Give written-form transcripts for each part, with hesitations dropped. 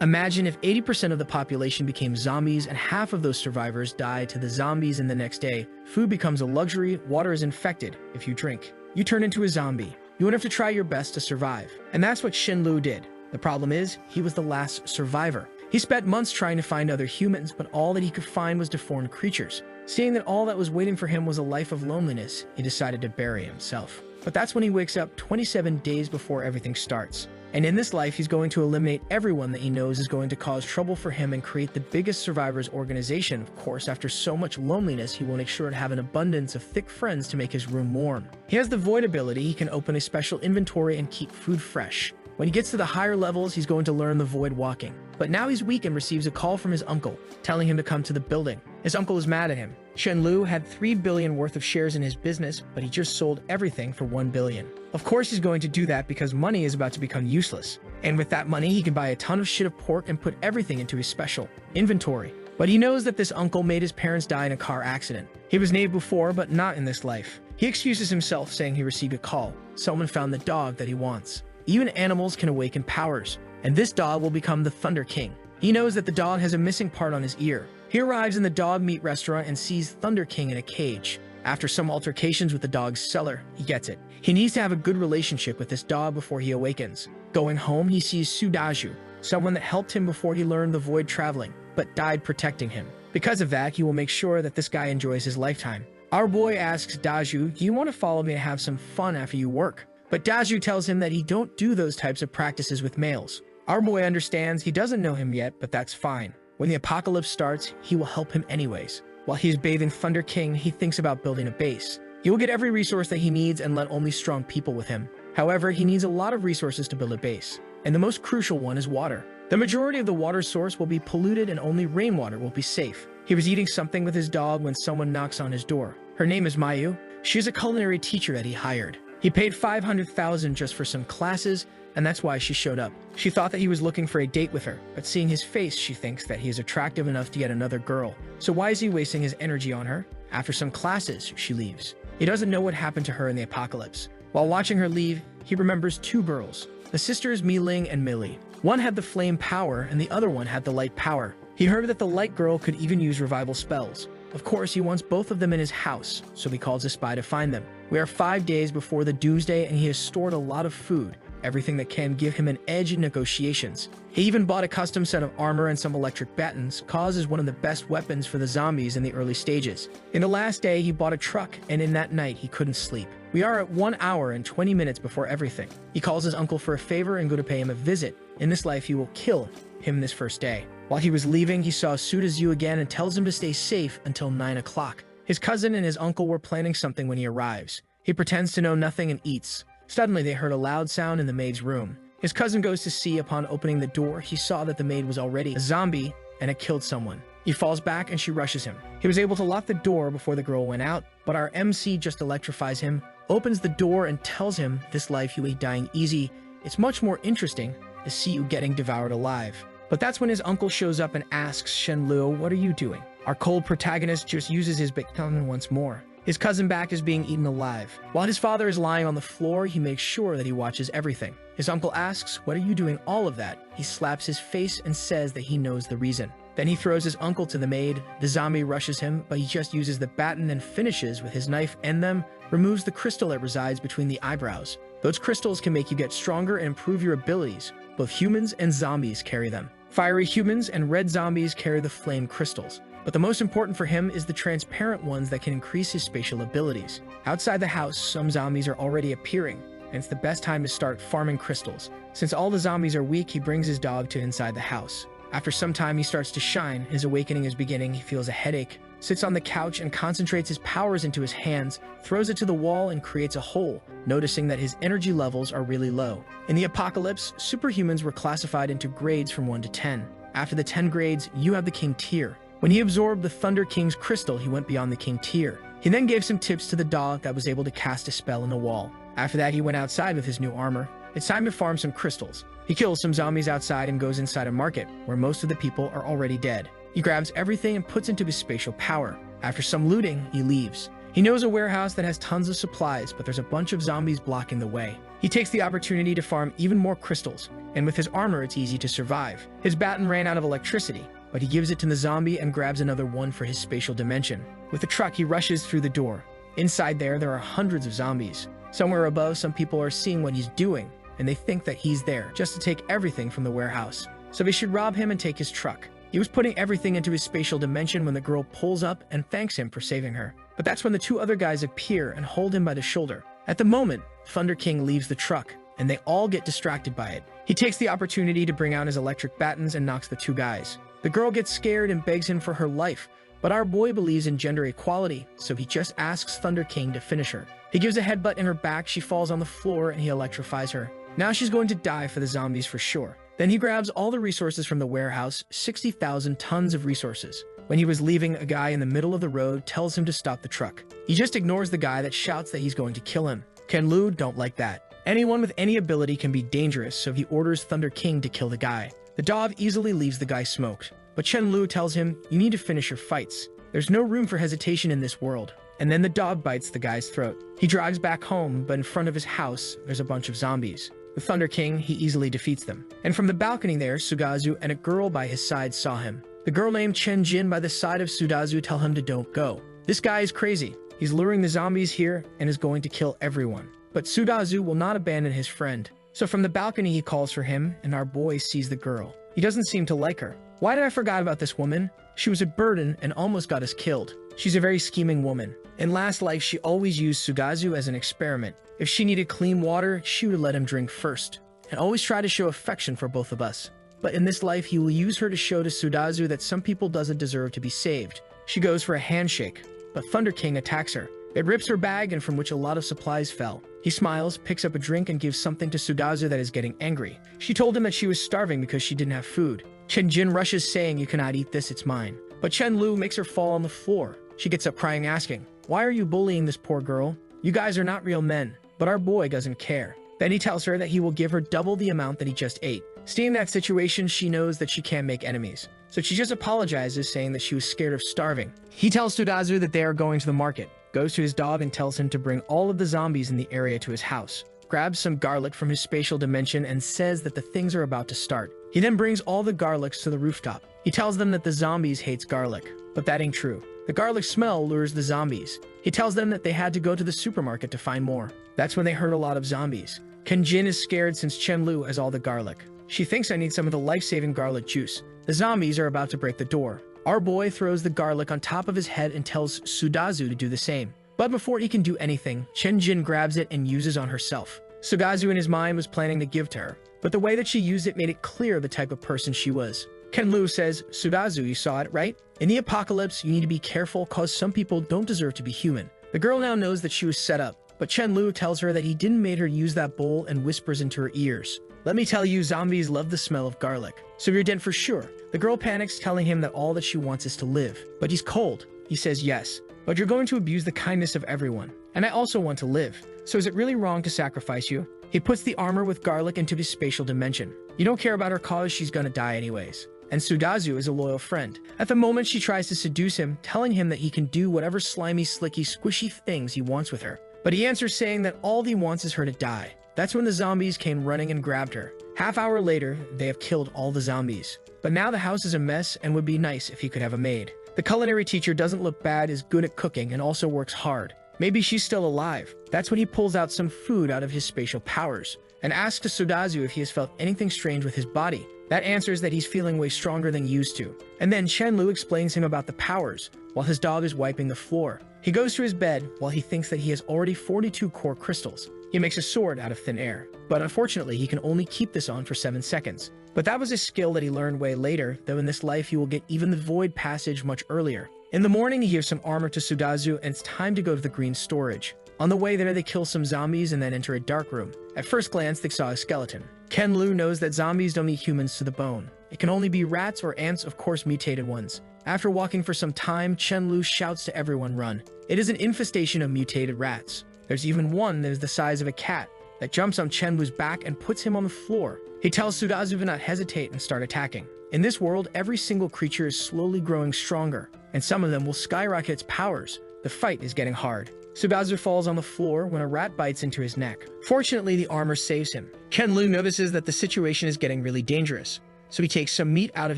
Imagine if 80% of the population became zombies and half of those survivors die to the zombies in the next day. Food becomes a luxury, water is infected. If you drink, you turn into a zombie. You would have to try your best to survive. And that's what Shenlu did. The problem is, he was the last survivor. He spent months trying to find other humans, but all that he could find was deformed creatures. Seeing that all that was waiting for him was a life of loneliness, he decided to bury himself. But that's when he wakes up 27 days before everything starts. And in this life, he's going to eliminate everyone that he knows is going to cause trouble for him and create the biggest survivors organization. Of course, after so much loneliness, he will make sure to have an abundance of thick friends to make his room warm. He has the void ability. He can open a special inventory and keep food fresh. When he gets to the higher levels, he's going to learn the void walking. But now he's weak and receives a call from his uncle, telling him to come to the building. His uncle is mad at him. Shenlu had 3 billion worth of shares in his business, but he just sold everything for 1 billion. Of course he's going to do that because money is about to become useless. And with that money, he can buy a ton of shit of pork and put everything into his special inventory. But he knows that this uncle made his parents die in a car accident. He was named before, but not in this life. He excuses himself, saying he received a call. Someone found the dog that he wants. Even animals can awaken powers, and this dog will become the Thunder King. He knows that the dog has a missing part on his ear. He arrives in the dog meat restaurant and sees Thunder King in a cage. After some altercations with the dog's seller, he gets it. He needs to have a good relationship with this dog before he awakens. Going home, he sees Sudaju, someone that helped him before he learned the void traveling, but died protecting him. Because of that, he will make sure that this guy enjoys his lifetime. Our boy asks Daju, "Do you want to follow me to have some fun after you work?" But Daju tells him that he don't do those types of practices with males. Our boy understands. He doesn't know him yet, but that's fine. When the apocalypse starts, he will help him anyways. While he's bathing Thunder King, he thinks about building a base. He will get every resource that he needs and let only strong people with him. However, he needs a lot of resources to build a base, and the most crucial one is water. The majority of the water source will be polluted and only rainwater will be safe. He was eating something with his dog when someone knocks on his door. Her name is Mayu. She is a culinary teacher that he hired. He paid 500,000 just for some classes, and that's why she showed up. She thought that he was looking for a date with her, but seeing his face, she thinks that he is attractive enough to get another girl. So why is he wasting his energy on her? After some classes, she leaves. He doesn't know what happened to her in the apocalypse. While watching her leave, he remembers 2 girls, the sisters Mi-Ling and Millie. One had the flame power, and the other one had the light power. He heard that the light girl could even use revival spells. Of course, he wants both of them in his house, so he calls a spy to find them. We are 5 days before the doomsday, and he has stored a lot of food, everything that can give him an edge in negotiations. He even bought a custom set of armor and some electric batons. Cause is one of the best weapons for the zombies in the early stages. In the last day, he bought a truck, and in that night, he couldn't sleep. We are at 1 hour and 20 minutes before everything. He calls his uncle for a favor and go to pay him a visit. In this life, he will kill him this first day. While he was leaving, he saw Sudazu again and tells him to stay safe until 9 o'clock. His cousin and his uncle were planning something when he arrives. He pretends to know nothing and eats. Suddenly, they heard a loud sound in the maid's room. His cousin goes to see. Upon opening the door, he saw that the maid was already a zombie and had killed someone. He falls back and she rushes him. He was able to lock the door before the girl went out, but our MC just electrifies him, opens the door and tells him, "This life you ain't dying easy. It's much more interesting to see you getting devoured alive." But that's when his uncle shows up and asks Shenlu, "What are you doing?" Our cold protagonist just uses his big tongue once more. His cousin back is being eaten alive. While his father is lying on the floor, he makes sure that he watches everything. His uncle asks, "What are you doing all of that?" He slaps his face and says that he knows the reason. Then he throws his uncle to the maid. The zombie rushes him, but he just uses the baton and finishes with his knife and them, removes the crystal that resides between the eyebrows. Those crystals can make you get stronger and improve your abilities. Both humans and zombies carry them. Fiery humans and red zombies carry the flame crystals. But the most important for him is the transparent ones that can increase his spatial abilities. Outside the house, some zombies are already appearing, and it's the best time to start farming crystals. Since all the zombies are weak, he brings his dog to inside the house. After some time, he starts to shine. His awakening is beginning. He feels a headache, sits on the couch and concentrates his powers into his hands, throws it to the wall and creates a hole, noticing that his energy levels are really low. In the apocalypse, superhumans were classified into grades from 1 to 10. After the 10 grades, you have the King tier. When he absorbed the Thunder King's crystal, he went beyond the King tier. He then gave some tips to the dog that was able to cast a spell in the wall. After that, he went outside with his new armor. It's time to farm some crystals. He kills some zombies outside and goes inside a market, where most of the people are already dead. He grabs everything and puts into his spatial power. After some looting, he leaves. He knows a warehouse that has tons of supplies, but there's a bunch of zombies blocking the way. He takes the opportunity to farm even more crystals, and with his armor it's easy to survive. His baton ran out of electricity, but he gives it to the zombie and grabs another one for his spatial dimension. With the truck, he rushes through the door. Inside there are hundreds of zombies. Somewhere above, some people are seeing what he's doing, and they think that he's there just to take everything from the warehouse. So they should rob him and take his truck. He was putting everything into his spatial dimension when the girl pulls up and thanks him for saving her. But that's when the two other guys appear and hold him by the shoulder. At the moment, Thunder King leaves the truck, and they all get distracted by it. He takes the opportunity to bring out his electric batons and knocks the two guys. The girl gets scared and begs him for her life, but our boy believes in gender equality, so he just asks Thunder King to finish her. He gives a headbutt in her back, she falls on the floor, and he electrifies her. Now she's going to die for the zombies for sure. Then he grabs all the resources from the warehouse, 60,000 tons of resources. When he was leaving, a guy in the middle of the road tells him to stop the truck. He just ignores the guy that shouts that he's going to kill him. Ken-Lu don't like that. Anyone with any ability can be dangerous, so he orders Thunder King to kill the guy. The dog easily leaves the guy smoked, but Chen-Lu tells him, "You need to finish your fights. There's no room for hesitation in this world." And then the dog bites the guy's throat. He drives back home, but in front of his house, there's a bunch of zombies. With Thunder King, he easily defeats them. And from the balcony there, Sugazu and a girl by his side saw him. The girl named Chen Jin by the side of Sudazu tell him to don't go. This guy is crazy. He's luring the zombies here and is going to kill everyone. But Sudazu will not abandon his friend. So from the balcony he calls for him, and our boy sees the girl. He doesn't seem to like her. Why did I forget about this woman? She was a burden and almost got us killed. She's a very scheming woman. In last life, she always used Sugazu as an experiment. If she needed clean water, she would let him drink first, and always try to show affection for both of us. But in this life, he will use her to show to Sudazu that some people doesn't deserve to be saved. She goes for a handshake, but Thunder King attacks her. It rips her bag and from which a lot of supplies fell. He smiles, picks up a drink, and gives something to Sudazu that is getting angry. She told him that she was starving because she didn't have food. Chen Jin rushes saying, "You cannot eat this, it's mine." But Chen Lu makes her fall on the floor. She gets up crying, asking, "Why are you bullying this poor girl? You guys are not real men." But our boy doesn't care. Then he tells her that he will give her double the amount that he just ate. Seeing that situation, she knows that she can't make enemies. So she just apologizes, saying that she was scared of starving. He tells Sudazu that they are going to the market, goes to his dog and tells him to bring all of the zombies in the area to his house, grabs some garlic from his spatial dimension and says that the things are about to start. He then brings all the garlics to the rooftop. He tells them that the zombies hates garlic, but that ain't true. The garlic smell lures the zombies. He tells them that they had to go to the supermarket to find more. That's when they heard a lot of zombies. Kenjin is scared since Chen Lu has all the garlic. She thinks I need some of the life-saving garlic juice. The zombies are about to break the door. Our boy throws the garlic on top of his head and tells Sudazu to do the same. But before he can do anything, Chen Jin grabs it and uses on herself. Sugazu in his mind was planning to give to her, but the way that she used it made it clear the type of person she was. Ken Lu says, "Sudazu, you saw it, right? In the apocalypse, you need to be careful cause some people don't deserve to be human." The girl now knows that she was set up, but Chen Lu tells her that he didn't make her use that bowl and whispers into her ears, "Let me tell you, zombies love the smell of garlic, so you're dead for sure." The girl panics, telling him that all that she wants is to live, but he's cold. He says, "Yes, but you're going to abuse the kindness of everyone, and I also want to live. So is it really wrong to sacrifice you?" He puts the armor with garlic into his spatial dimension. You don't care about her cause, she's gonna die anyways. And Sudazu is a loyal friend. At the moment, she tries to seduce him, telling him that he can do whatever slimy, slicky, squishy things he wants with her. But he answers saying that all he wants is her to die. That's when the zombies came running and grabbed her. Half-hour later, they have killed all the zombies. But now the house is a mess and would be nice if he could have a maid. The culinary teacher doesn't look bad, is good at cooking, and also works hard. Maybe she's still alive. That's when he pulls out some food out of his spatial powers and asks Sudazu if he has felt anything strange with his body. That answers that he's feeling way stronger than used to. And then Chen Lu explains him about the powers, while his dog is wiping the floor. He goes to his bed while he thinks that he has already 42 core crystals. He makes a sword out of thin air, but unfortunately he can only keep this on for 7 seconds. But that was a skill that he learned way later, though in this life he will get even the void passage much earlier. In the morning, he gives some armor to Sudazu, and it's time to go to the green storage. On the way there, they kill some zombies and then enter a dark room. At first glance, they saw a skeleton. Ken Lu knows that zombies don't eat humans to the bone. It can only be rats or ants, of course mutated ones. After walking for some time, Chen Lu shouts to everyone, "Run." It is an infestation of mutated rats. There's even one that is the size of a cat that jumps on Chen Lu's back and puts him on the floor. He tells Sudazu to not hesitate and start attacking. In this world, every single creature is slowly growing stronger, and some of them will skyrocket its powers, The fight is getting hard. Sugazu falls on the floor when a rat bites into his neck. Fortunately, the armor saves him. Ken-Lu notices that the situation is getting really dangerous, so he takes some meat out of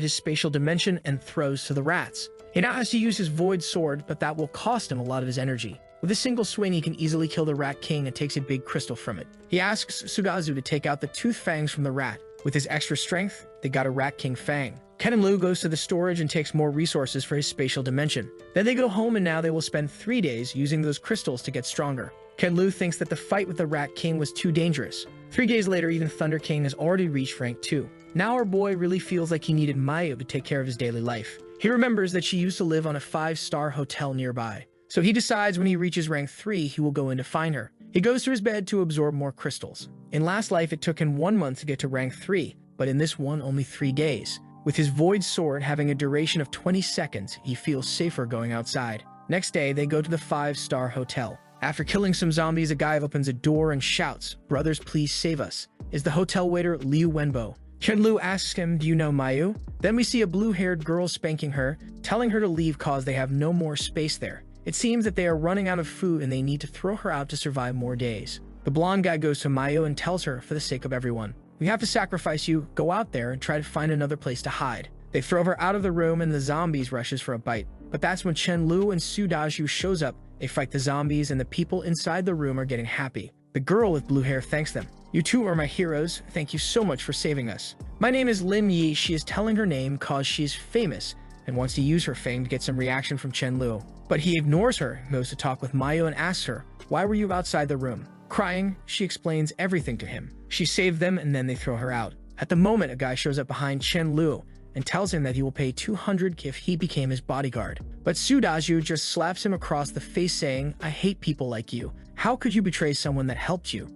his spatial dimension and throws to the rats. He now has to use his void sword, but that will cost him a lot of his energy. With a single swing, he can easily kill the Rat King and takes a big crystal from it. He asks Sugazu to take out the tooth fangs from the rat. With his extra strength, they got a Rat King fang. Ken and Lu goes to the storage and takes more resources for his spatial dimension. Then they go home and now they will spend 3 days using those crystals to get stronger. Ken Lu thinks that the fight with the Rat King was too dangerous. 3 days later, even Thunder King has already reached rank 2. Now our boy really feels like he needed Mayu to take care of his daily life. He remembers that she used to live on a 5-star hotel nearby. So he decides when he reaches rank 3, he will go in to find her. He goes to his bed to absorb more crystals. In last life, it took him 1 month to get to rank 3, but in this one, only 3 days. With his void sword having a duration of 20 seconds, he feels safer going outside. Next day, they go to the 5-star hotel. After killing some zombies, a guy opens a door and shouts, "Brothers, please save us." Is the hotel waiter Liu Wenbo. Chen-Lu asks him, "Do you know Mayu?" Then we see a blue-haired girl spanking her, telling her to leave cause they have no more space there. It seems that they are running out of food and they need to throw her out to survive more days. The blonde guy goes to Mayu and tells her, "For the sake of everyone, we have to sacrifice you, go out there and try to find another place to hide." They throw her out of the room and the zombies rushes for a bite. But that's when Chen-Lu and Sudaju shows up. They fight the zombies and the people inside the room are getting happy. The girl with blue hair thanks them. "You two are my heroes. Thank you so much for saving us. My name is Lim Yi." She is telling her name cause she is famous and wants to use her fame to get some reaction from Chen-Lu. But he ignores her, goes to talk with Mayu and asks her, "Why were you outside the room?" Crying, she explains everything to him. She saved them and then they throw her out. At the moment, a guy shows up behind Chen-Lu and tells him that he will pay 200 if he became his bodyguard. But Sudaju just slaps him across the face saying, "I hate people like you. How could you betray someone that helped you?"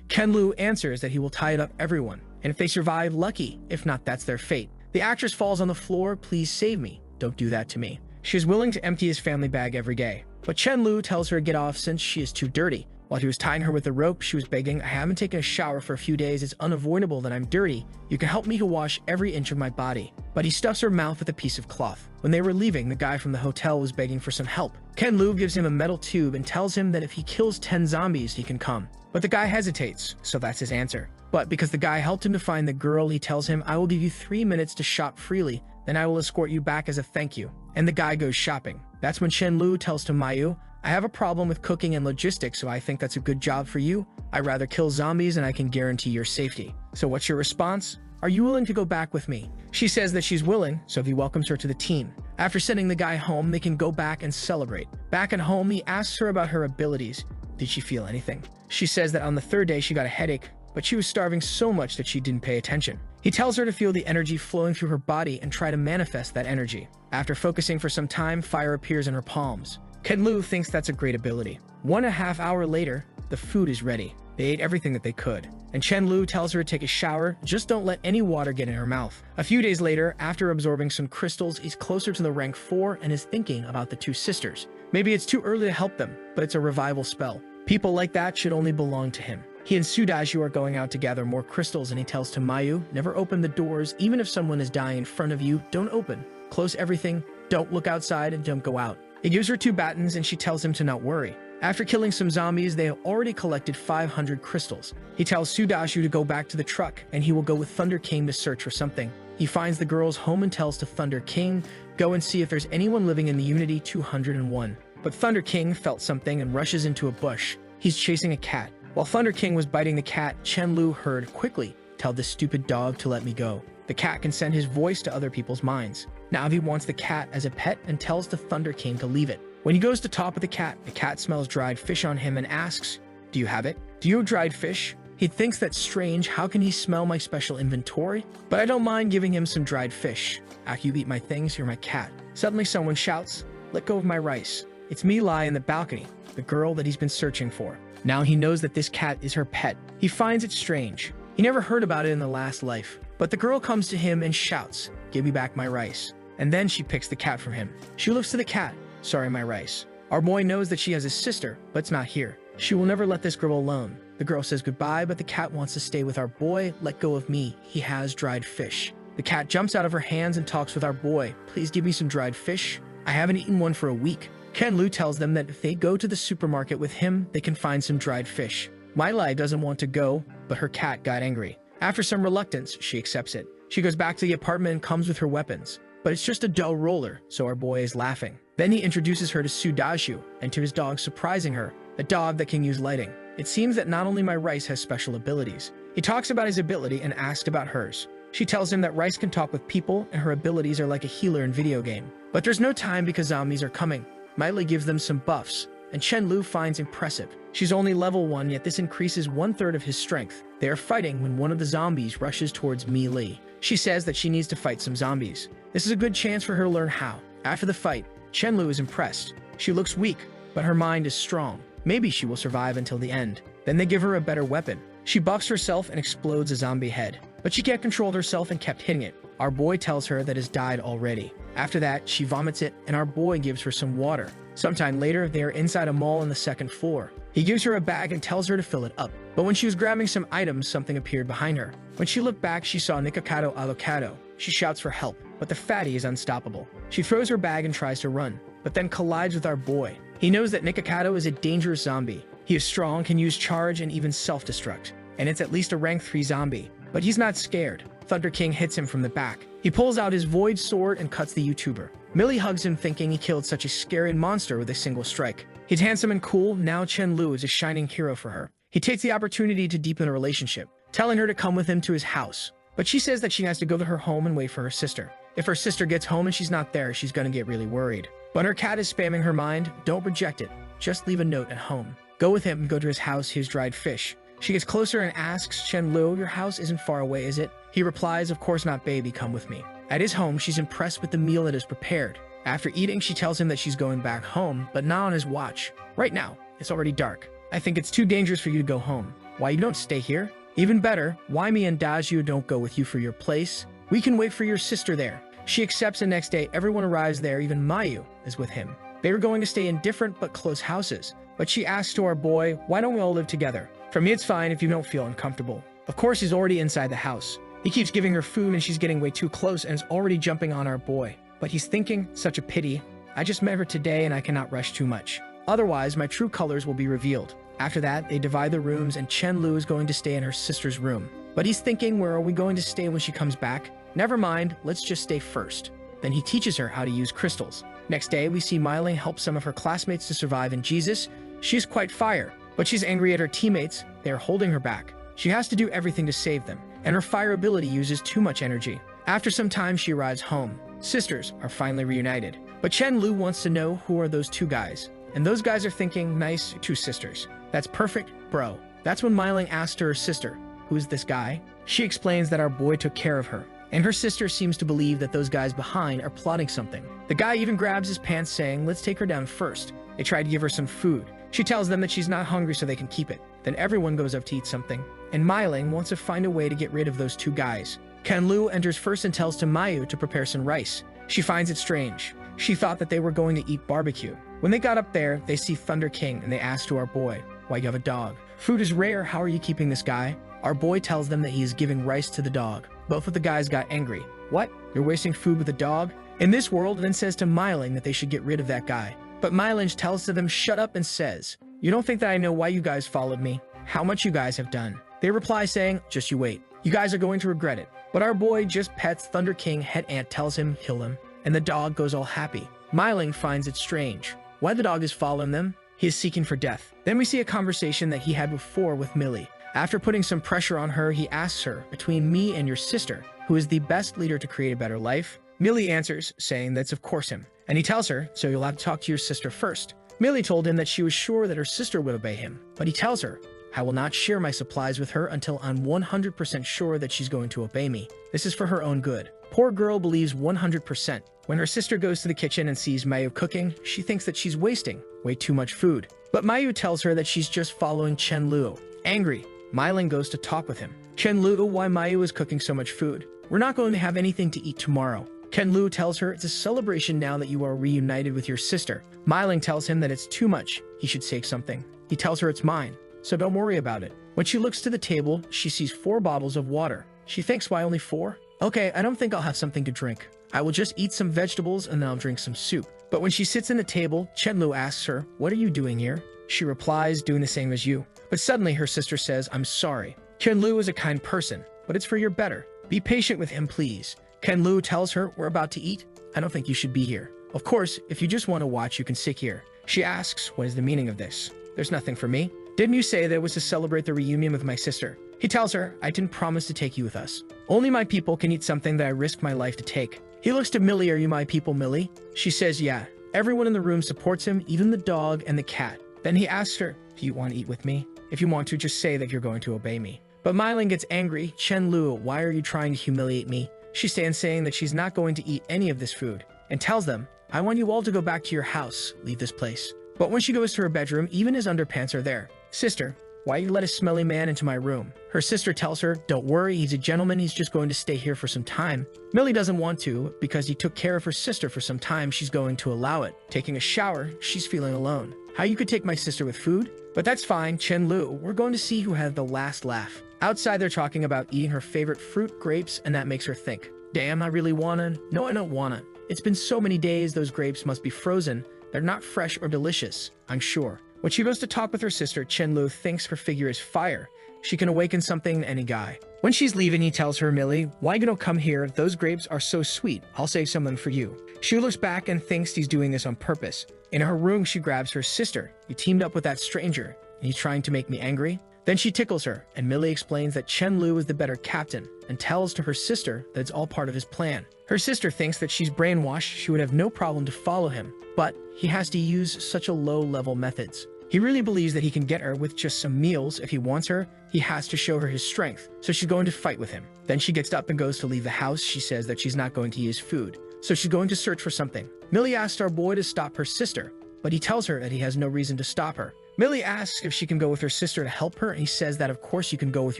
Ken-Lu answers that he will tie it up everyone, and if they survive, lucky. If not, that's their fate. The actress falls on the floor. "Please save me. Don't do that to me." She is willing to empty his family bag every day, but Chen-Lu tells her to get off since she is too dirty. While he was tying her with a rope, she was begging, "I haven't taken a shower for a few days. It's unavoidable that I'm dirty. You can help me to wash every inch of my body." But he stuffs her mouth with a piece of cloth. When they were leaving, the guy from the hotel was begging for some help. Ken-Lu gives him a metal tube and tells him that if he kills 10 zombies, he can come. But the guy hesitates, so that's his answer. But because the guy helped him to find the girl, he tells him, "I will give you 3 minutes to shop freely, then I will escort you back as a thank you." And the guy goes shopping. That's when Chen-Lu tells to Mayu, "I have a problem with cooking and logistics, so I think that's a good job for you. I'd rather kill zombies and I can guarantee your safety. So what's your response? Are you willing to go back with me?" She says that she's willing, so he welcomes her to the team. After sending the guy home, they can go back and celebrate. Back at home, he asks her about her abilities. Did she feel anything? She says that on the 3rd day she got a headache, but she was starving so much that she didn't pay attention. He tells her to feel the energy flowing through her body and try to manifest that energy. After focusing for some time, fire appears in her palms. Ken-Lu thinks that's a great ability. 1.5 hours later, the food is ready. They ate everything that they could. And Chen-Lu tells her to take a shower, just don't let any water get in her mouth. A few days later, after absorbing some crystals, he's closer to the rank 4 and is thinking about the 2 sisters. Maybe it's too early to help them, but it's a revival spell. People like that should only belong to him. He and Sudaju are going out to gather more crystals and he tells to Mayu, "Never open the doors, even if someone is dying in front of you, don't open. Close everything, don't look outside and don't go out." He gives her 2 batons and she tells him to not worry. After killing some zombies, they have already collected 500 crystals. He tells Sudaju to go back to the truck and he will go with Thunder King to search for something. He finds the girl's home and tells to Thunder King, "Go and see if there's anyone living in the Unity 201. But Thunder King felt something and rushes into a bush. He's chasing a cat. While Thunder King was biting the cat, Chen-Lu heard, "Quickly, tell this stupid dog to let me go." The cat can send his voice to other people's minds. Now he wants the cat as a pet and tells the Thunder King to leave it. When he goes to talk with the cat smells dried fish on him and asks, "Do you have it? Do you have dried fish?" He thinks that's strange. How can he smell my special inventory? But I don't mind giving him some dried fish. After you eat my things, you're my cat. Suddenly someone shouts, "Let go of my rice." It's Mi-Lai in the balcony, the girl that he's been searching for. Now he knows that this cat is her pet. He finds it strange. He never heard about it in the last life. But the girl comes to him and shouts, "Give me back my rice." And then she picks the cat from him. She looks to the cat, "Sorry, my rice." Our boy knows that she has a sister, but it's not here. She will never let this girl alone. The girl says goodbye, but the cat wants to stay with our boy. "Let go of me. He has dried fish." The cat jumps out of her hands and talks with our boy. "Please give me some dried fish. I haven't eaten one for a week." Ken-Lu tells them that if they go to the supermarket with him, they can find some dried fish. Mai doesn't want to go, but her cat got angry. After some reluctance, she accepts it. She goes back to the apartment and comes with her weapons. But it's just a dull roller, so our boy is laughing. Then he introduces her to Sudaju and to his dog, surprising her, a dog that can use lighting. It seems that not only my Rice has special abilities. He talks about his ability and asks about hers. She tells him that Rice can talk with people and her abilities are like a healer in video game. But there's no time because zombies are coming. Miley gives them some buffs, and Chen-Lu finds impressive. She's only level 1, yet this increases 1/3 of his strength. They are fighting when one of the zombies rushes towards Li. She says that she needs to fight some zombies. This is a good chance for her to learn how. After the fight, Chen-Lu is impressed. She looks weak, but her mind is strong. Maybe she will survive until the end. Then they give her a better weapon. She buffs herself and explodes a zombie head. But she can't control herself and kept hitting it. Our boy tells her that it's died already. After that, she vomits it, and our boy gives her some water. Sometime later, they are inside a mall on the 2nd floor. He gives her a bag and tells her to fill it up. But when she was grabbing some items, something appeared behind her. When she looked back, she saw Nikocado Alocado. She shouts for help, but the fatty is unstoppable. She throws her bag and tries to run, but then collides with our boy. He knows that Nikocado is a dangerous zombie. He is strong, can use charge, and even self-destruct. And it's at least a rank 3 zombie. But he's not scared. Thunder King hits him from the back. He pulls out his void sword and cuts the YouTuber. Millie hugs him, thinking he killed such a scary monster with a single strike. He's handsome and cool. Now Chen-Lu is a shining hero for her. He takes the opportunity to deepen a relationship, telling her to come with him to his house. But she says that she has to go to her home and wait for her sister. If her sister gets home and she's not there, she's gonna get really worried. But her cat is spamming her mind. Don't reject it. Just leave a note at home. Go with him and go to his house. He has dried fish. She gets closer and asks Chen-Lu, your house isn't far away, is it? He replies, of course not, baby, come with me. At his home, she's impressed with the meal that is prepared. After eating, she tells him that she's going back home, but not on his watch. Right now, it's already dark. I think it's too dangerous for you to go home. Why you don't stay here? Even better, why me and Daju don't go with you for your place? We can wait for your sister there. She accepts, and next day, everyone arrives there, even Mayu is with him. They were going to stay in different but close houses, but she asks to our boy, why don't we all live together? For me, it's fine if you don't feel uncomfortable. Of course, he's already inside the house. He keeps giving her food and she's getting way too close and is already jumping on our boy. But he's thinking, such a pity. I just met her today and I cannot rush too much. Otherwise, my true colors will be revealed. After that, they divide the rooms and Chen-Lu is going to stay in her sister's room. But he's thinking, where are we going to stay when she comes back? Never mind, let's just stay first. Then he teaches her how to use crystals. Next day, we see Miley help some of her classmates to survive in Jesus. She's quite fire, but she's angry at her teammates. They are holding her back. She has to do everything to save them, and her fire ability uses too much energy. After some time, she arrives home. Sisters are finally reunited. But Chen-Lu wants to know who are those 2 guys. And those guys are thinking, nice, 2 sisters. That's perfect, bro. That's when Miley asks her sister, who's this guy? She explains that our boy took care of her. And her sister seems to believe that those guys behind are plotting something. The guy even grabs his pants, saying, let's take her down first. They try to give her some food. She tells them that she's not hungry so they can keep it. Then everyone goes up to eat something. And Miley wants to find a way to get rid of those 2 guys. Ken-Lu enters first and tells to Mayu to prepare some rice. She finds it strange. She thought that they were going to eat barbecue. When they got up there, they see Thunder King and they ask to our boy, why you have a dog? Food is rare, how are you keeping this guy? Our boy tells them that he is giving rice to the dog. Both of the guys got angry. What? You're wasting food with a dog? In this world, then says to Myling that they should get rid of that guy. But Myling tells to them shut up and says, you don't think that I know why you guys followed me? How much you guys have done? They reply saying, just you wait. You guys are going to regret it. But our boy just pets Thunder King. Head Ant tells him, kill him. And the dog goes all happy. Myling finds it strange. Why the dog is following them? He is seeking for death. Then we see a conversation that he had before with Millie. After putting some pressure on her, he asks her, between me and your sister, who is the best leader to create a better life? Millie answers, saying that's of course him. And he tells her, so you'll have to talk to your sister first. Millie told him that she was sure that her sister would obey him. But he tells her, I will not share my supplies with her until I'm 100% sure that she's going to obey me. This is for her own good. Poor girl believes 100%. When her sister goes to the kitchen and sees Mayu cooking, she thinks that she's wasting way too much food. But Mayu tells her that she's just following Chen-Lu. Angry, Myling goes to talk with him. Chen-Lu, why Mayu is cooking so much food? We're not going to have anything to eat tomorrow. Chen-Lu tells her it's a celebration now that you are reunited with your sister. Myling tells him that it's too much. He should take something. He tells her it's mine, so don't worry about it. When she looks to the table, she sees 4 bottles of water. She thinks, why only 4? Okay, I don't think I'll have something to drink. I will just eat some vegetables and then I'll drink some soup. But when she sits in the table, Chenlu asks her, "What are you doing here?" She replies, "Doing the same as you." But suddenly her sister says, "I'm sorry. Chenlu is a kind person, but it's for your better. Be patient with him, please." Chenlu tells her, "We're about to eat. I don't think you should be here. Of course, if you just want to watch, you can sit here." She asks, "What is the meaning of this?" "There's nothing for me. Didn't you say that it was to celebrate the reunion with my sister?" He tells her, "I didn't promise to take you with us. Only my people can eat something that I risked my life to take." He looks to Millie. "Are you my people, Millie?" She says, "Yeah." Everyone in the room supports him, even the dog and the cat. Then he asks her, "Do you want to eat with me? If you want to, just say that you're going to obey me." But Myling gets angry. "Chenlu, why are you trying to humiliate me?" She stands saying that she's not going to eat any of this food and tells them, "I want you all to go back to your house. Leave this place." But when she goes to her bedroom, even his underpants are there. "Sister, why you let a smelly man into my room?" Her sister tells her, "Don't worry, he's a gentleman, he's just going to stay here for some time." Millie doesn't want to, because he took care of her sister for some time, she's going to allow it. Taking a shower, she's feeling alone. "How you could take my sister with food?" But that's fine, Chenlu, we're going to see who had the last laugh. Outside they're talking about eating her favorite fruit, grapes, and that makes her think, "Damn, I really wanna." "No, I don't wanna. It's been so many days, those grapes must be frozen. They're not fresh or delicious, I'm sure." When she goes to talk with her sister, Chenlu thinks her figure is fire. She can awaken something in any guy. When she's leaving, he tells her, "Millie, why you don't come here? Those grapes are so sweet. I'll save something for you." She looks back and thinks he's doing this on purpose. In her room, she grabs her sister. "You teamed up with that stranger, and he's trying to make me angry?" Then she tickles her, and Millie explains that Chenlu is the better captain, and tells to her sister that it's all part of his plan. Her sister thinks that she's brainwashed, she would have no problem to follow him, but he has to use such a low-level methods. He really believes that he can get her with just some meals. If he wants her, he has to show her his strength, so she's going to fight with him. Then she gets up and goes to leave the house. She says that she's not going to use food, so she's going to search for something. Millie asks our boy to stop her sister, but he tells her that he has no reason to stop her. Millie asks if she can go with her sister to help her, and he says that of course you can go with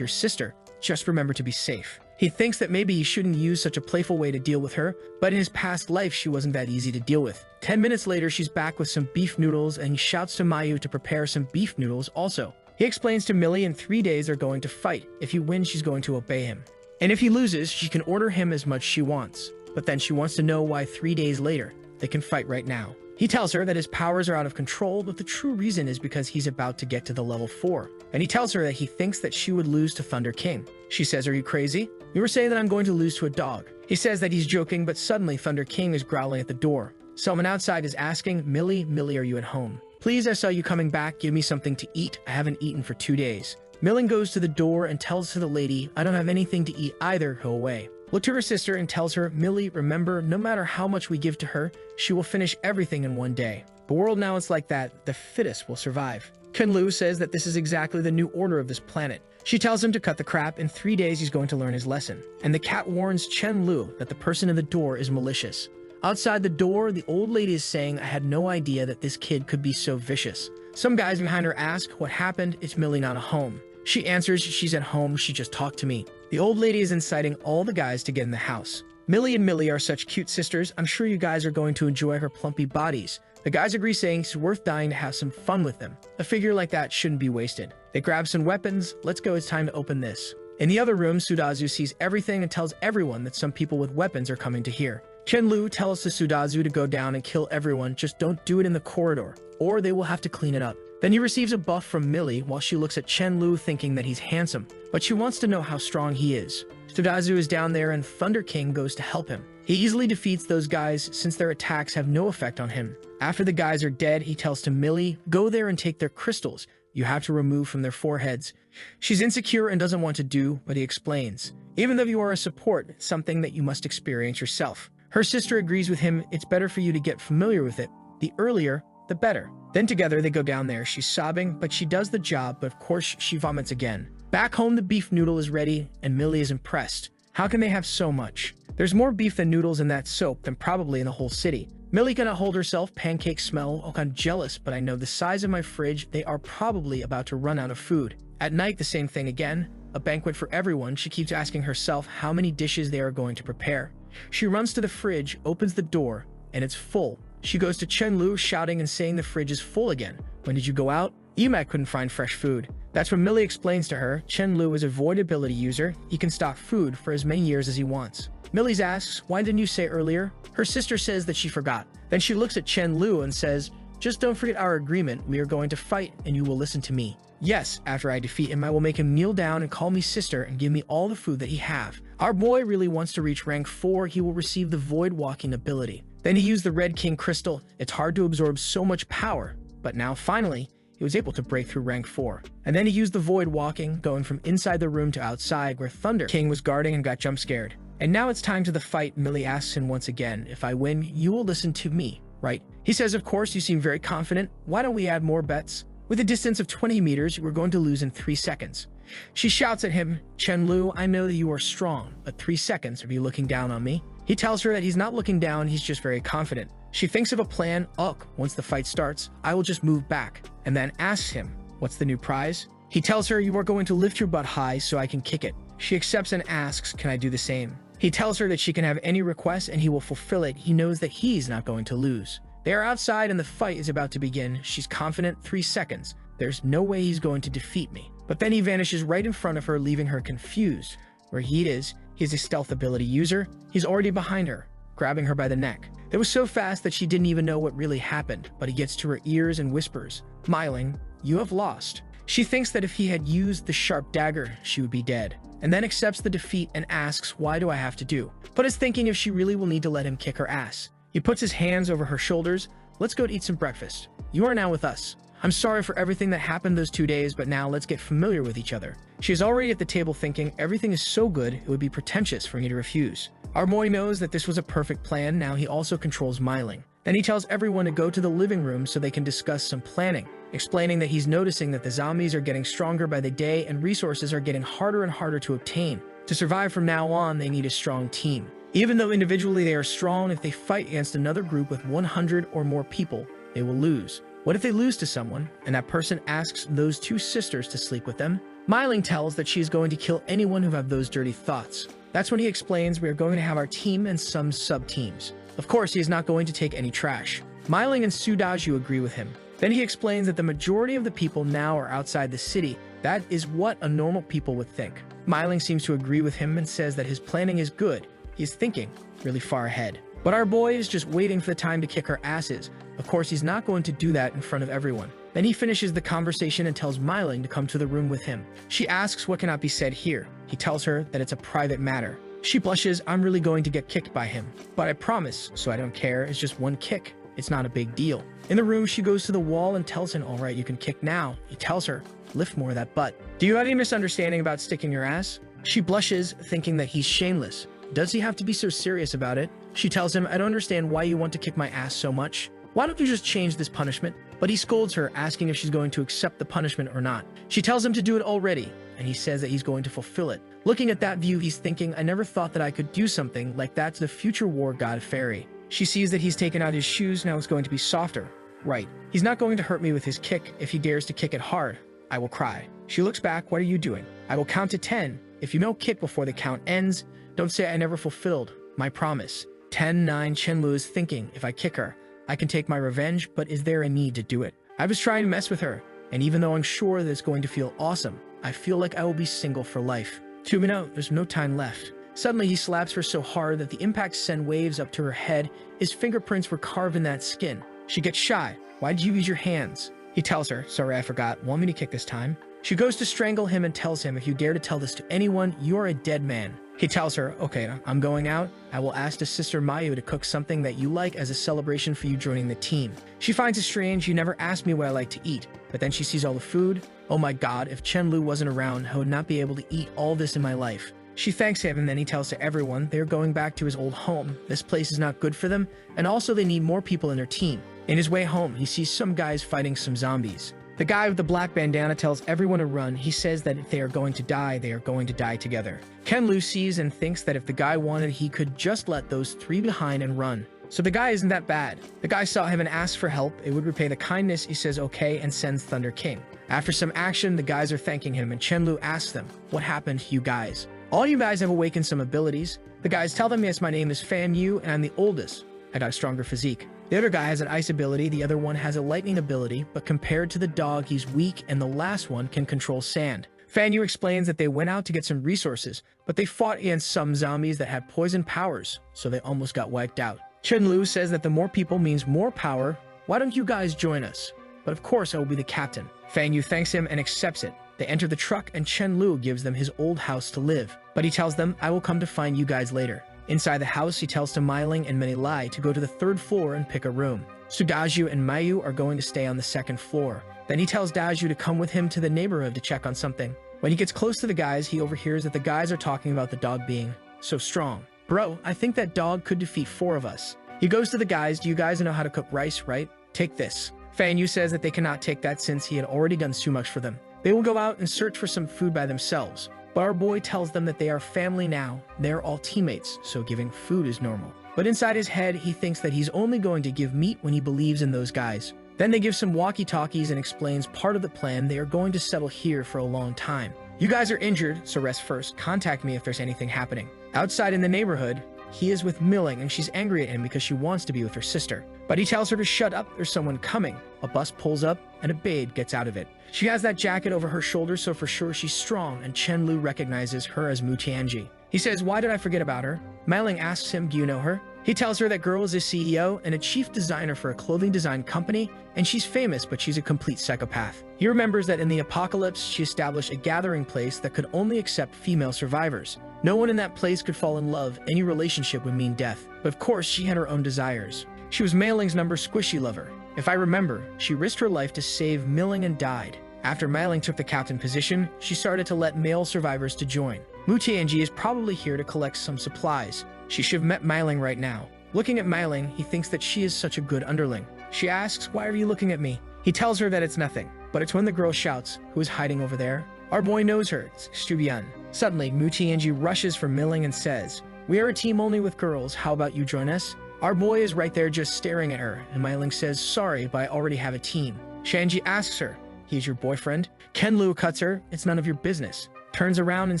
your sister, just remember to be safe. He thinks that maybe he shouldn't use such a playful way to deal with her, but in his past life she wasn't that easy to deal with. 10 minutes later, she's back with some beef noodles, and he shouts to Mayu to prepare some beef noodles also. He explains to Millie in 3 days they're going to fight. If he wins, she's going to obey him. And if he loses, she can order him as much she wants. But then she wants to know why 3 days later, they can fight right now. He tells her that his powers are out of control, but the true reason is because he's about to get to the level 4. And he tells her that he thinks that she would lose to Thunder King. She says, "Are you crazy? You were saying that I'm going to lose to a dog." He says that he's joking, but suddenly Thunder King is growling at the door. Someone outside is asking, Millie, are you at home? "Please, I saw you coming back. Give me something to eat. I haven't eaten for 2 days. Millie goes to the door and tells to the lady, "I don't have anything to eat either. Go away." Look to her sister and tells her, "Millie, remember, no matter how much we give to her, she will finish everything in 1 day. The world now is like that. The fittest will survive." Chenlu says that this is exactly the new order of this planet. She tells him to cut the crap. In 3 days, he's going to learn his lesson. And the cat warns Chenlu that the person in the door is malicious. Outside the door, the old lady is saying, "I had no idea that this kid could be so vicious." Some guys behind her ask, "What happened? It's Millie not at home." She answers, "She's at home. She just talked to me." The old lady is inciting all the guys to get in the house. Millie and Millie are such cute sisters. I'm sure you guys are going to enjoy her plumpy bodies. The guys agree, saying it's worth dying to have some fun with them. A figure like that shouldn't be wasted. They grab some weapons. "Let's go, it's time to open this." In the other room, Sudazu sees everything and tells everyone that some people with weapons are coming to here. Chenlu tells to Sudazu to go down and kill everyone, just don't do it in the corridor, or they will have to clean it up. Then he receives a buff from Millie while she looks at Chenlu thinking that he's handsome, but she wants to know how strong he is. Sudazu is down there and Thunder King goes to help him. He easily defeats those guys since their attacks have no effect on him. After the guys are dead, he tells to Millie, "Go there and take their crystals. You have to remove from their foreheads." She's insecure and doesn't want to do, but he explains, "Even though you are a support, it's something that you must experience yourself." Her sister agrees with him. "It's better for you to get familiar with it. The earlier, the better." Then together they go down there. She's sobbing, but she does the job, but of course she vomits again. Back home, the beef noodle is ready, and Millie is impressed. How can they have so much? There's more beef than noodles in that soap than probably in the whole city. Millie cannot hold herself. Pancakes smell. Oh, I'm jealous, but I know the size of my fridge. They are probably about to run out of food. At night, the same thing again. A banquet for everyone. She keeps asking herself how many dishes they are going to prepare. She runs to the fridge, opens the door, and it's full. She goes to Chenlu, shouting and saying the fridge is full again. "When did you go out?" Emak couldn't find fresh food. That's when Millie explains to her, Chenlu is a void ability user. He can stock food for as many years as he wants. Millie asks, why didn't you say earlier? Her sister says that she forgot. Then she looks at Chen Lu and says, just don't forget our agreement. We are going to fight and you will listen to me. Yes, after I defeat him, I will make him kneel down and call me sister and give me all the food that he have. Our boy really wants to reach rank 4. He will receive the void walking ability. Then he used the Red King crystal. It's hard to absorb so much power, but now finally, he was able to break through rank 4. And then he used the void walking, going from inside the room to outside where Thunder King was guarding and got jump scared. And now it's time to the fight. Millie asks him once again, if I win, you will listen to me, right? He says, of course, you seem very confident. Why don't we add more bets? With a distance of 20 meters, we're going to lose in 3 seconds. She shouts at him, Chen Lu, I know that you are strong, but 3 seconds, are you looking down on me? He tells her that he's not looking down, he's just very confident. She thinks of a plan. Once the fight starts, I will just move back, and then asks him, what's the new prize? He tells her, you are going to lift your butt high so I can kick it. She accepts and asks, can I do the same? He tells her that she can have any request and he will fulfill it. He knows that he's not going to lose. They are outside and the fight is about to begin. She's confident. 3 seconds. There's no way he's going to defeat me. But then he vanishes right in front of her, leaving her confused. Where he is, he's a stealth ability user. He's already behind her, grabbing her by the neck. It was so fast that she didn't even know what really happened, but he gets to her ears and whispers, Myling, you have lost. She thinks that if he had used the sharp dagger, she would be dead, and then accepts the defeat and asks, why do I have to do? But is thinking if she really will need to let him kick her ass. He puts his hands over her shoulders. Let's go to eat some breakfast. You are now with us. I'm sorry for everything that happened those 2 days, but now let's get familiar with each other. She is already at the table thinking, everything is so good, it would be pretentious for me to refuse. Our boy knows that this was a perfect plan. Now he also controls Myling. Then he tells everyone to go to the living room so they can discuss some planning, explaining that he's noticing that the zombies are getting stronger by the day and resources are getting harder and harder to obtain. To survive from now on, they need a strong team. Even though individually they are strong, if they fight against another group with 100 or more people, they will lose. What if they lose to someone, and that person asks those 2 sisters to sleep with them? Myling tells that she is going to kill anyone who have those dirty thoughts. That's when he explains we are going to have our team and some sub-teams. Of course, he is not going to take any trash. Myling and Sudaju agree with him. Then he explains that the majority of the people now are outside the city. That is what a normal people would think. Myling seems to agree with him and says that his planning is good. He is thinking really far ahead. But our boy is just waiting for the time to kick her asses. Of course, he's not going to do that in front of everyone. Then he finishes the conversation and tells Myling to come to the room with him. She asks what cannot be said here. He tells her that it's a private matter. She blushes. I'm really going to get kicked by him. But I promise, so I don't care. It's just one kick. It's not a big deal. In the room, she goes to the wall and tells him, all right, you can kick now. He tells her, lift more of that butt. Do you have any misunderstanding about sticking your ass? She blushes, thinking that he's shameless. Does he have to be so serious about it? She tells him, I don't understand why you want to kick my ass so much. Why don't you just change this punishment? But he scolds her, asking if she's going to accept the punishment or not. She tells him to do it already, and he says that he's going to fulfill it. Looking at that view, he's thinking, I never thought that I could do something like that to the future war god Fairy. She sees that he's taken out his shoes, now it's going to be softer. Right. He's not going to hurt me with his kick. If he dares to kick it hard, I will cry. She looks back, what are you doing? I will count to 10. If you don't kick before the count ends, don't say I never fulfilled my promise. 10, 9, Chenlu is thinking, if I kick her, I can take my revenge, but is there a need to do it? I was trying to mess with her, and even though I'm sure that it's going to feel awesome, I feel like I will be single for life. 2 minutes, there's no time left. Suddenly, he slaps her so hard that the impact send waves up to her head. His fingerprints were carved in that skin. She gets shy. Why did you use your hands? He tells her, sorry, I forgot. Want me to kick this time? She goes to strangle him and tells him, if you dare to tell this to anyone, you are a dead man. He tells her, okay, I'm going out. I will ask the sister Mayu to cook something that you like as a celebration for you joining the team. She finds it strange. You never asked me what I like to eat. But then she sees all the food. Oh my god, if Chenlu wasn't around, I would not be able to eat all this in my life. She thanks him, and then he tells to everyone they're going back to his old home. This place is not good for them, and also they need more people in their team. In his way home, he sees some guys fighting some zombies. The guy with the black bandana tells everyone to run. He says that if they are going to die, they are going to die together. Kenlu sees and thinks that if the guy wanted, he could just let those 3 behind and run. So the guy isn't that bad. The guy saw him and asked for help. It would repay the kindness. He says okay and sends Thunder King. After some action, the guys are thanking him, and Chenlu asks them, what happened to you guys? All you guys have awakened some abilities. The guys tell them, yes, my name is Fan Yu, and I'm the oldest. I got a stronger physique. The other guy has an ice ability, the other one has a lightning ability, but compared to the dog, he's weak, and the last one can control sand. Fan Yu explains that they went out to get some resources, but they fought against some zombies that had poison powers, so they almost got wiped out. Chen Lu says that the more people means more power. Why don't you guys join us? But of course I will be the captain. Fan Yu thanks him and accepts it. They enter the truck and Chen Lu gives them his old house to live, but he tells them, I will come to find you guys later. Inside the house, he tells to Meiling and Menilai to go to the 3rd floor and pick a room. Sudaju and Mayu are going to stay on the 2nd floor. Then he tells Daju to come with him to the neighborhood to check on something. When he gets close to the guys, he overhears that the guys are talking about the dog being so strong. Bro, I think that dog could defeat 4 of us. He goes to the guys, do you guys know how to cook rice, right? Take this. Fan Yu says that they cannot take that since he had already done too much for them. They will go out and search for some food by themselves. But our boy tells them that they are family now. They're all teammates, so giving food is normal. But inside his head, he thinks that he's only going to give meat when he believes in those guys. Then they give some walkie-talkies and explains part of the plan. They are going to settle here for a long time. You guys are injured, so rest first. Contact me if there's anything happening. Outside in the neighborhood, he is with Milling and she's angry at him because she wants to be with her sister. But he tells her to shut up, there's someone coming. A bus pulls up and a babe gets out of it. She has that jacket over her shoulder, so for sure she's strong, and Chen Lu recognizes her as Mu Tianji. He says, why did I forget about her? Meiling asks him, do you know her? He tells her that girl is a CEO and a chief designer for a clothing design company, and she's famous, but she's a complete psychopath. He remembers that in the apocalypse, she established a gathering place that could only accept female survivors. No one in that place could fall in love. Any relationship would mean death. But of course, she had her own desires. She was Meiling's number squishy lover. If I remember, she risked her life to save Milling and died. After Meiling took the captain position, she started to let male survivors to join. Mu Tianji is probably here to collect some supplies. She should have met Meiling right now. Looking at Meiling, he thinks that she is such a good underling. She asks, why are you looking at me? He tells her that it's nothing. But it's when the girl shouts, who is hiding over there? Our boy knows her, it's Stubian. Suddenly, Mu Tianji rushes for Milling and says, we are a team only with girls, how about you join us? Our boy is right there just staring at her, and Meiling says, sorry, but I already have a team. Shanji asks her, he's your boyfriend? Ken Lu cuts her, it's none of your business. Turns around and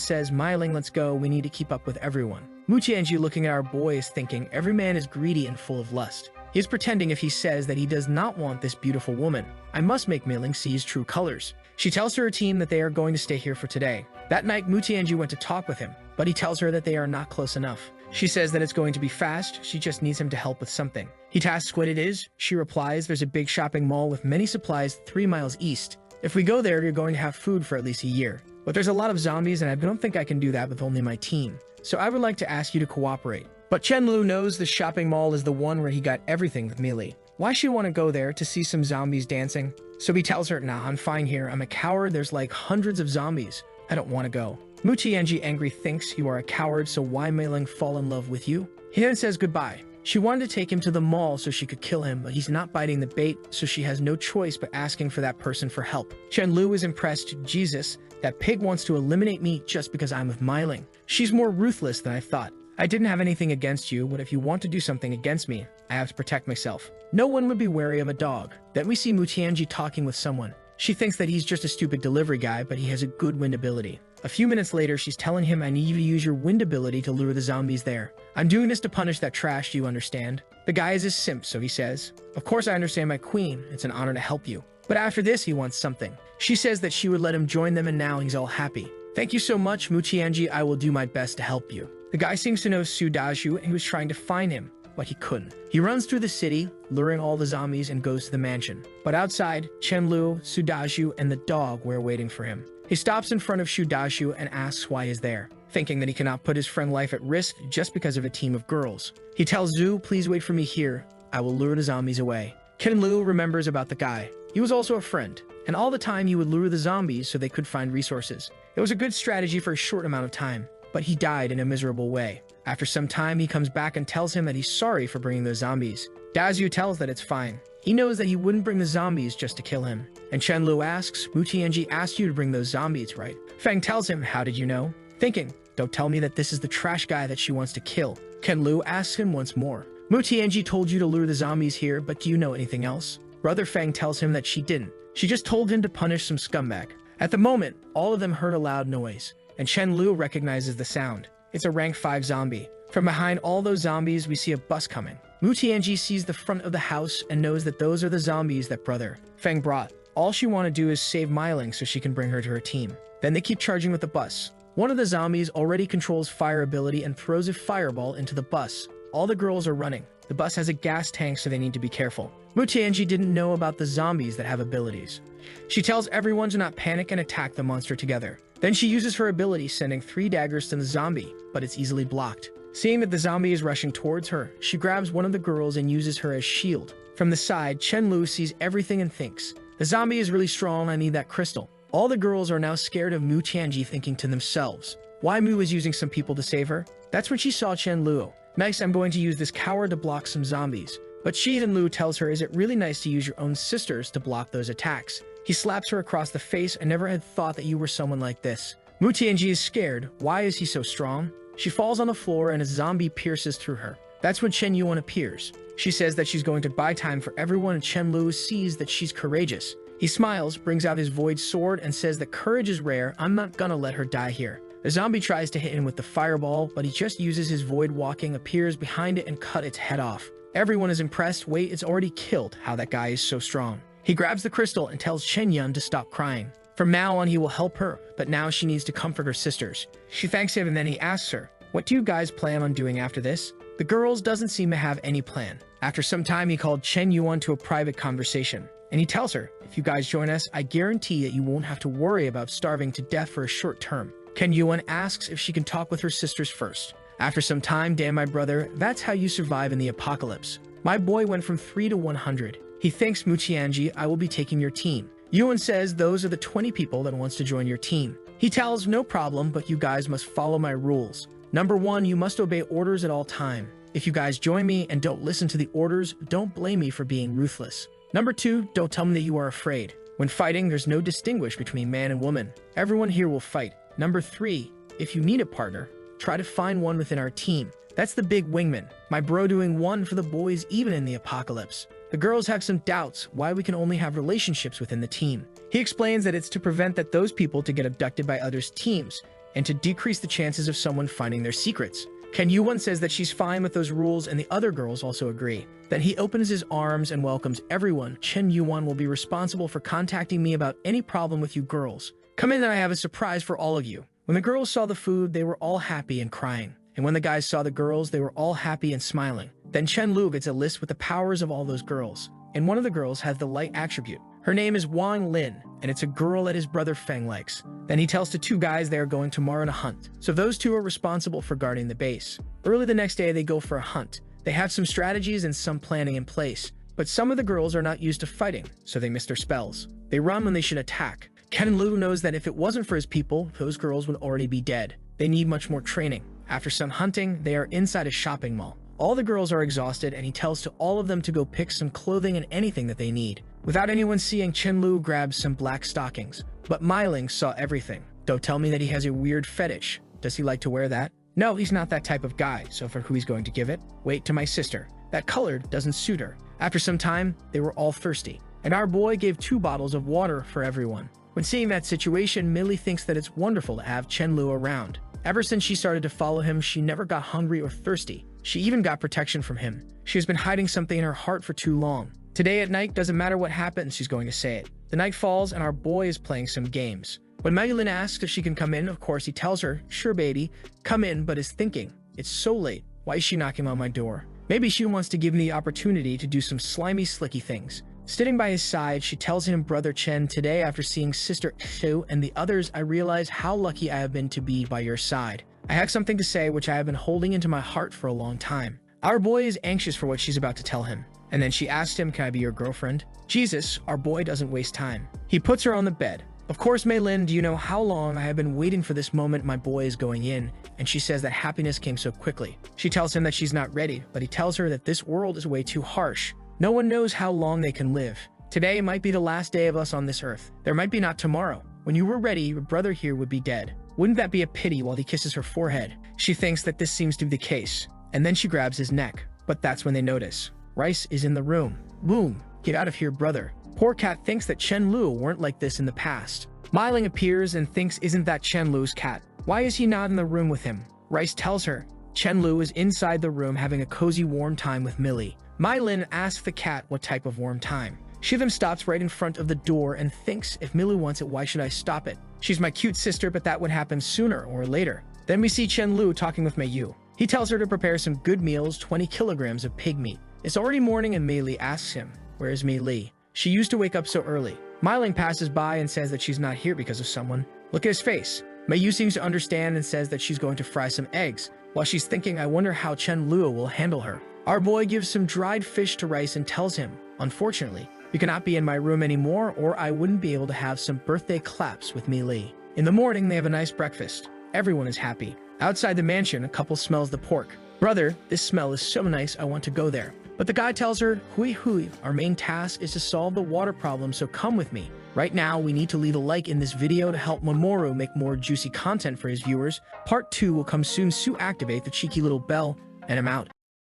says, Meiling, let's go, we need to keep up with everyone. Mu Tianji looking at our boy is thinking, every man is greedy and full of lust. He is pretending if he says that he does not want this beautiful woman. I must make Meiling see his true colors. She tells her team that they are going to stay here for today. That night, Mu Tianji went to talk with him, but he tells her that they are not close enough. She says that it's going to be fast, she just needs him to help with something. He asks what it is. She replies, there's a big shopping mall with many supplies 3 miles east. If we go there, you're going to have food for at least a year. But there's a lot of zombies and I don't think I can do that with only my team. So I would like to ask you to cooperate. But Chen Lu knows the shopping mall is the one where he got everything with Meili. Why she want to go there to see some zombies dancing? So he tells her, nah, I'm fine here. I'm a coward. There's like hundreds of zombies. I don't want to go. Mu Tianji angry thinks you are a coward, so why Meiling fall in love with you? He then says goodbye. She wanted to take him to the mall so she could kill him, but he's not biting the bait, so she has no choice but asking for that person for help. Chen Lu is impressed. Jesus, that pig wants to eliminate me just because I'm with Meiling. She's more ruthless than I thought. I didn't have anything against you, but if you want to do something against me, I have to protect myself. No one would be wary of a dog. Then we see Mu Tianji talking with someone. She thinks that he's just a stupid delivery guy, but he has a good wind ability. A few minutes later, she's telling him, I need you to use your wind ability to lure the zombies there. I'm doing this to punish that trash, do you understand? The guy is a simp, so he says, of course I understand, my queen. It's an honor to help you. But after this, he wants something. She says that she would let him join them, and now he's all happy. Thank you so much, Mu Tianji. I will do my best to help you. The guy seems to know Sudaju, and he was trying to find him, but he couldn't. He runs through the city, luring all the zombies, and goes to the mansion. But outside, Chen Lu, Sudaju, and the dog were waiting for him. He stops in front of Sudaju and asks why he's there, thinking that he cannot put his friend's life at risk just because of a team of girls. He tells Zhu, please wait for me here. I will lure the zombies away. Ken Lu remembers about the guy. He was also a friend, and all the time he would lure the zombies so they could find resources. It was a good strategy for a short amount of time, but he died in a miserable way. After some time, he comes back and tells him that he's sorry for bringing those zombies. Dazyu tells that it's fine. He knows that he wouldn't bring the zombies just to kill him. And Chen Lu asks, Mu Tianji asked you to bring those zombies, right? Feng tells him, how did you know? Thinking, don't tell me that this is the trash guy that she wants to kill. Ken Lu asks him once more. Mu Tianji told you to lure the zombies here, but do you know anything else? Brother Feng tells him that she didn't. She just told him to punish some scumbag. At the moment, all of them heard a loud noise, and Chen Lu recognizes the sound. It's a rank 5 zombie. From behind all those zombies, we see a bus coming. Mu Tianji sees the front of the house and knows that those are the zombies that Brother Feng brought. All she want to do is save Myling so she can bring her to her team. Then they keep charging with the bus. One of the zombies already controls fire ability and throws a fireball into the bus. All the girls are running. The bus has a gas tank, so they need to be careful. Mutianji didn't know about the zombies that have abilities. She tells everyone to not panic and attack the monster together. Then she uses her ability, sending 3 daggers to the zombie, but it's easily blocked. Seeing that the zombie is rushing towards her, she grabs one of the girls and uses her as shield. From the side, Chen-Lu sees everything and thinks, "The zombie is really strong, I need that crystal." All the girls are now scared of Mu Tianji, thinking to themselves, why Mu is using some people to save her? That's when she saw Chen-Lu. Nice, I'm going to use this coward to block some zombies. But Chen-Lu tells her, is it really nice to use your own sisters to block those attacks? He slaps her across the face. I never had thought that you were someone like this. Mu Tianji is scared. Why is he so strong? She falls on the floor and a zombie pierces through her. That's when Chen Yuan appears. She says that she's going to buy time for everyone, and Chen-Lu sees that she's courageous. He smiles, brings out his void sword, and says that courage is rare. I'm not gonna let her die here. The zombie tries to hit him with the fireball, but he just uses his void walking, appears behind it, and cut its head off. Everyone is impressed. Wait, it's already killed. How that guy is so strong. He grabs the crystal and tells Chen Yun to stop crying. From now on, he will help her, but now she needs to comfort her sisters. She thanks him, and then he asks her, what do you guys plan on doing after this? The girls doesn't seem to have any plan. After some time, he called Chen Yuan to a private conversation, and he tells her, if you guys join us, I guarantee that you won't have to worry about starving to death for a short term. Chen Yuan asks if she can talk with her sisters first. After some time, damn my brother, that's how you survive in the apocalypse. My boy went from 3 to 100. He thanks Mutianji, I will be taking your team. Yuan says those are the 20 people that wants to join your team. He tells, no problem, but you guys must follow my rules. Number 1, you must obey orders at all time. If you guys join me and don't listen to the orders, don't blame me for being ruthless. Number 2, don't tell me that you are afraid. When fighting, there's no distinguish between man and woman. Everyone here will fight. Number 3, if you need a partner, try to find one within our team. That's the big wingman. My bro doing one for the boys even in the apocalypse. The girls have some doubts why we can only have relationships within the team. He explains that it's to prevent that those people to get abducted by others' teams and to decrease the chances of someone finding their secrets. Chen Yuan says that she's fine with those rules, and the other girls also agree. Then he opens his arms and welcomes everyone. Chen Yuan will be responsible for contacting me about any problem with you girls. Come in and I have a surprise for all of you. When the girls saw the food, they were all happy and crying. And when the guys saw the girls, they were all happy and smiling. Then Chen-Lu gets a list with the powers of all those girls. And one of the girls has the light attribute. Her name is Wang Lin, and it's a girl that his brother Feng likes. Then he tells the 2 guys they are going tomorrow to hunt. So those 2 are responsible for guarding the base. Early the next day, they go for a hunt. They have some strategies and some planning in place. But some of the girls are not used to fighting, so they miss their spells. They run when they should attack. Chen-Lu knows that if it wasn't for his people, those girls would already be dead. They need much more training. After some hunting, they are inside a shopping mall. All the girls are exhausted, and he tells to all of them to go pick some clothing and anything that they need. Without anyone seeing, Chen-Lu grabs some black stockings. But Myling saw everything. Don't tell me that he has a weird fetish. Does he like to wear that? No, he's not that type of guy, so for who he's going to give it? Wait, to my sister. That color doesn't suit her. After some time, they were all thirsty, and our boy gave 2 bottles of water for everyone. When seeing that situation, Millie thinks that it's wonderful to have Chen-Lu around. Ever since she started to follow him, she never got hungry or thirsty. She even got protection from him. She has been hiding something in her heart for too long. Today at night, doesn't matter what happens, she's going to say it. The night falls and our boy is playing some games. When Maylin asks if she can come in, of course he tells her, sure baby, come in, but is thinking, it's so late, why is she knocking on my door? Maybe she wants to give me the opportunity to do some slimy slicky things. Sitting by his side, she tells him, brother Chen, today after seeing sister Xu and the others, I realize how lucky I have been to be by your side. I have something to say which I have been holding into my heart for a long time. Our boy is anxious for what she's about to tell him. And then she asked him, can I be your girlfriend? Jesus, our boy doesn't waste time. He puts her on the bed. Of course, Maylin, do you know how long I have been waiting for this moment my boy is going in? And she says that happiness came so quickly. She tells him that she's not ready, but he tells her that this world is way too harsh. No one knows how long they can live. Today might be the last day of us on this earth. There might be not tomorrow. When you were ready, your brother here would be dead. Wouldn't that be a pity while he kisses her forehead? She thinks that this seems to be the case. And then she grabs his neck. But that's when they notice. Rice is in the room. Boom. Get out of here, brother. Poor cat thinks that Chen-Lu weren't like this in the past. Myling appears and thinks, isn't that Chen-Lu's cat? Why is he not in the room with him? Rice tells her. Chen-Lu is inside the room having a cozy warm time with Millie. Mylin asks the cat what type of warm time. She then stops right in front of the door and thinks, if Milu wants it, why should I stop it? She's my cute sister, but that would happen sooner or later. Then we see Chen Lu talking with Mei Yu. He tells her to prepare some good meals, 20 kilograms of pig meat. It's already morning and Mei Li asks him, where is Mei Li? She used to wake up so early. Mei Ling passes by and says that she's not here because of someone. Look at his face. Mei Yu seems to understand and says that she's going to fry some eggs. While she's thinking, I wonder how Chen Lu will handle her. Our boy gives some dried fish to Rice and tells him, unfortunately, you cannot be in my room anymore or I wouldn't be able to have some birthday claps with Mei Li. In the morning, they have a nice breakfast. Everyone is happy. Outside the mansion, a couple smells the pork. Brother, this smell is so nice, I want to go there. But the guy tells her, hui, our main task is to solve the water problem, so come with me. Right now, we need to leave a like in this video to help Mamoru make more juicy content for his viewers. Part 2 will come soon, so activate the cheeky little bell, and I'm out.